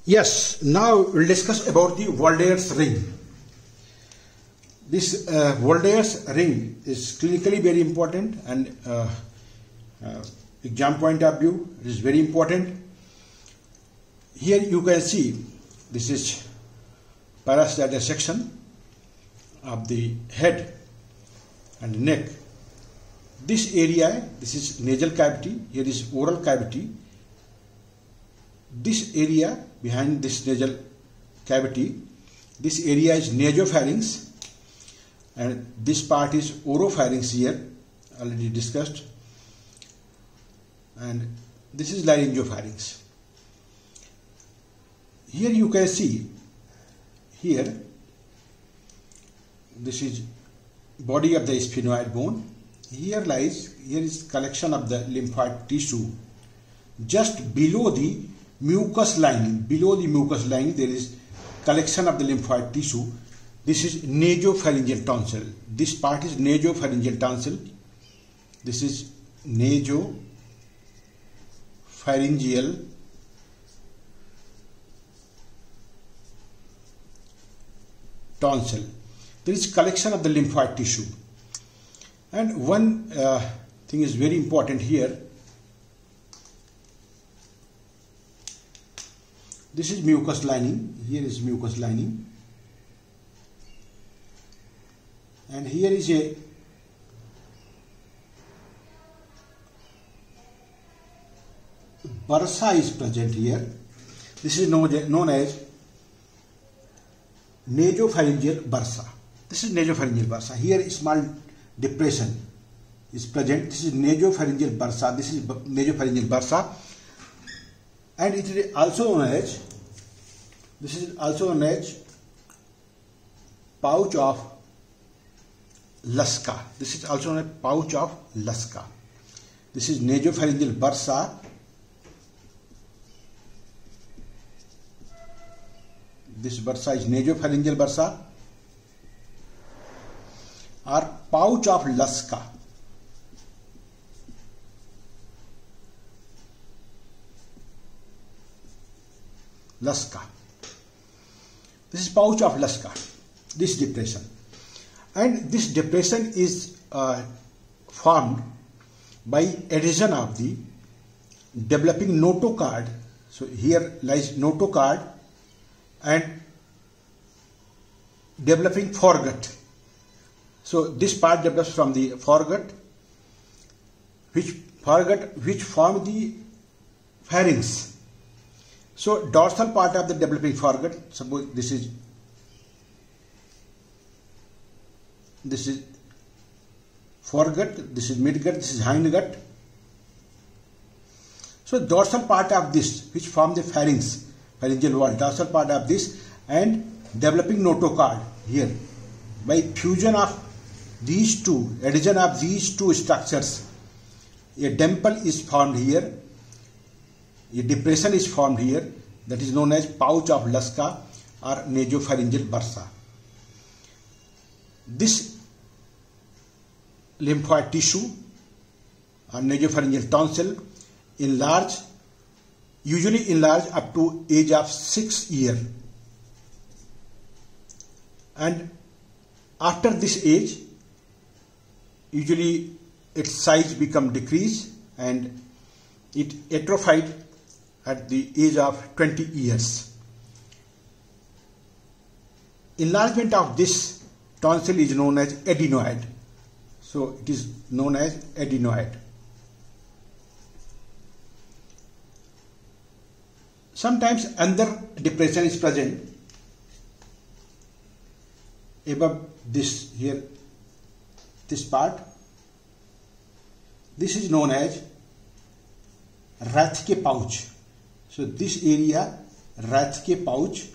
Yes, now we'll discuss about the Waldeyr's ring. This Waldeyr's ring is clinically very important, and exam point of view it is very important. Here you can see this is parasternal section of the head and neck. This area, this is nasal cavity, here is oral cavity. This area behind this nasal cavity, this area is nasopharynx, and this part is oropharynx here, already discussed, and this is laryngopharynx. Here you can see, here this is body of the sphenoid bone. Here is collection of the lymphoid tissue. Just below the mucous lining, there is collection of the lymphoid tissue. This is nasopharyngeal tonsil. This part is nasopharyngeal tonsil. This is nasopharyngeal tonsil. There is collection of the lymphoid tissue. And one thing is very important here. This is mucous lining. Here is mucous lining. And here is a bursa is present here. This is known as nasopharyngeal bursa. This is nasopharyngeal bursa. Here a small depression is present. This is nasopharyngeal bursa. This is nasopharyngeal bursa, and it is also known as, this is also known as pouch of Laska. This is also known as pouch of Laska. This is nasopharyngeal bursa. This bursa is nasopharyngeal bursa or pouch of Laska. Laska. This is pouch of Laska, this depression. And this depression is formed by adhesion of the developing notochord. So here lies notochord and developing foregut. So this part develops from the foregut, which form the pharynx. So dorsal part of the developing foregut, suppose this is foregut, this is midgut, this is hindgut. So dorsal part of this, which form the pharyngeal wall, dorsal part of this, and developing notochord here. By fusion of these two, addition of these two structures, a dimple is formed here, a depression is formed here, that is known as pouch of Laska or nasopharyngeal bursa. This lymphoid tissue or nasopharyngeal tonsil usually enlarge up to age of 6 years, and after this age usually its size become decreased and it atrophied at the age of 20 years. Enlargement of this tonsil is known as adenoid. So it is known as adenoid. Sometimes another depression is present above this here, this part. This is known as Rathke pouch. So this area, Rathke pouch,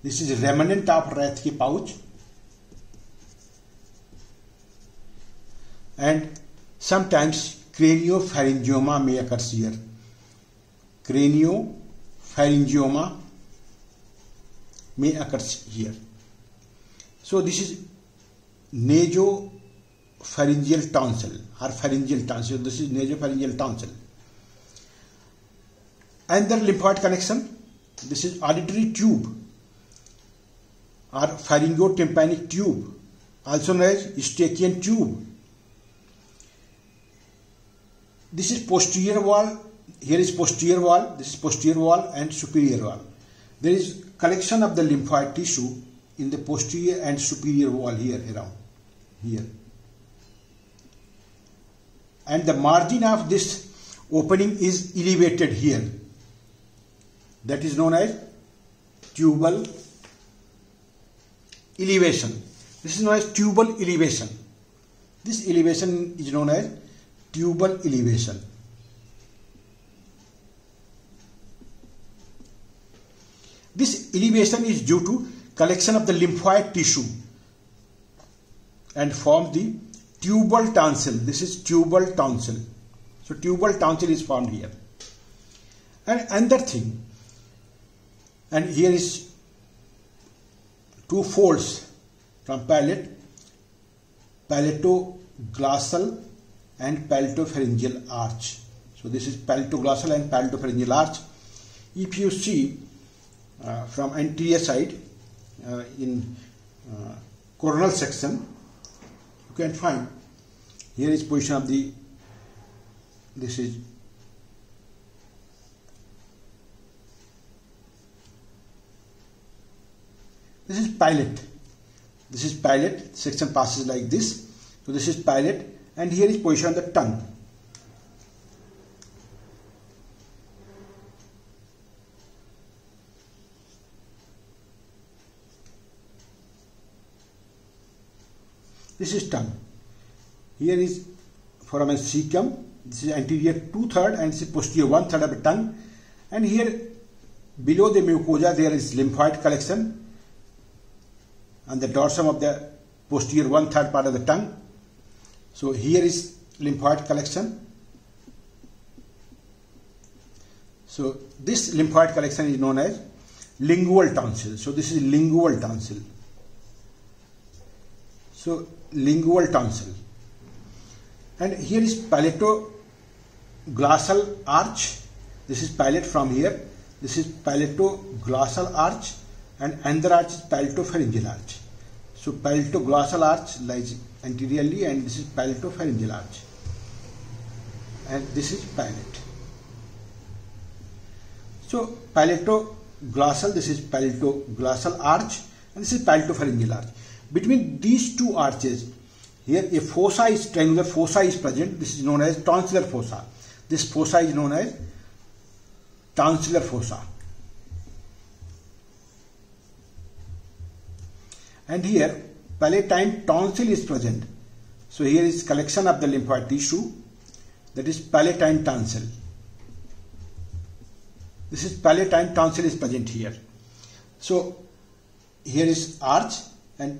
this is remnant of Rathke pouch, and sometimes craniopharyngioma may occur here. Craniopharyngioma may occur here. So this is nasopharyngeal tonsil or pharyngeal tonsil. This is nasopharyngeal tonsil. Another lymphoid connection this is auditory tube or pharyngotympanic tube, also known as Eustachian tube. This is posterior wall. Here is posterior wall. This is posterior wall and superior wall. There is collection of the lymphoid tissue in the posterior and superior wall here around here. And the margin of this opening is elevated here. That is known as tubal elevation. This is known as tubal elevation. This elevation is known as tubal elevation. This elevation is due to collection of the lymphoid tissue and forms the tubal tonsil. This is tubal tonsil. So tubal tonsil is formed here. And another thing, and here is two folds from palate, palatoglossal and palatopharyngeal arch. So this is palatoglossal and palatopharyngeal arch. If you see from anterior side in coronal section, you can find here is position of the, this is palate. This is palate, section passes like this. So this is palate, and here is position of the tongue. This is tongue. Here is foramen cecum. This is anterior 2/3 and this is posterior 1/3 of the tongue. And here below the mucosa there is lymphoid collection and the dorsum of the posterior 1/3 part of the tongue. So here is lymphoid collection. So this lymphoid collection is known as lingual tonsil. So this is lingual tonsil. So lingual tonsil. And here is palatoglossal arch. This is palate from here. This is palatoglossal arch, and another arch is palatopharyngeal arch. So palatoglossal arch lies anteriorly, and this is palatopharyngeal arch. And this is palate. So palatoglossal, this is palatoglossal arch, and this is palatopharyngeal arch. Between these two arches, here a fossa is, triangular fossa is present. This is known as tonsillar fossa. This fossa is known as tonsillar fossa. And here palatine tonsil is present. So here is collection of the lymphoid tissue, that is palatine tonsil. This is palatine tonsil is present here. So here is arch and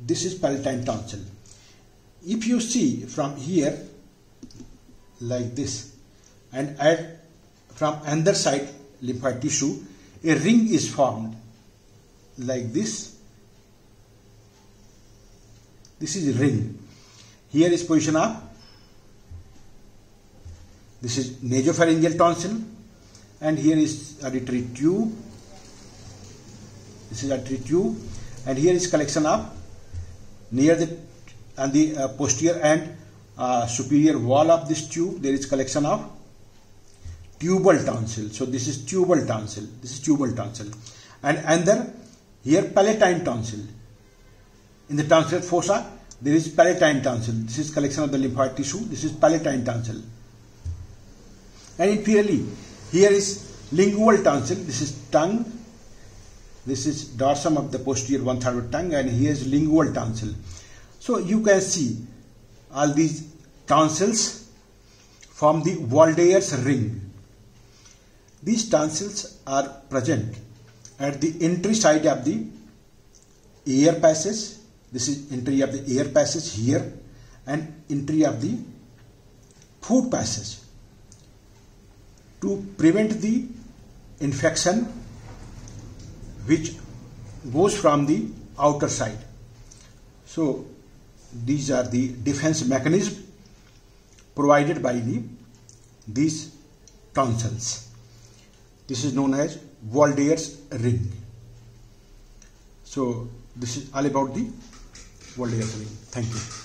this is palatine tonsil. If you see from here like this and add from another side lymphoid tissue, a ring is formed like this. This is a ring. Here is position of, this is nasopharyngeal tonsil, and here is auditory tube. This is auditory tube, and here is collection of near the and the posterior and superior wall of this tube. There is collection of tubal tonsil. So this is tubal tonsil. This is tubal tonsil, and under here palatine tonsil. In the tonsillar fossa, there is palatine tonsil. This is collection of the lymphoid tissue. This is palatine tonsil. And inferiorly, here is lingual tonsil. This is tongue. This is dorsum of the posterior 1/3 of tongue, and here is lingual tonsil. So you can see all these tonsils form the Waldeyer's ring. These tonsils are present at the entry side of the air passage. This is entry of the air passage here, and entry of the food passage. To prevent the infection which goes from the outer side. So these are the defense mechanisms provided by these tonsils. This is known as Waldeyer's ring. So this is all about the Waldeyer's ring. Thank you.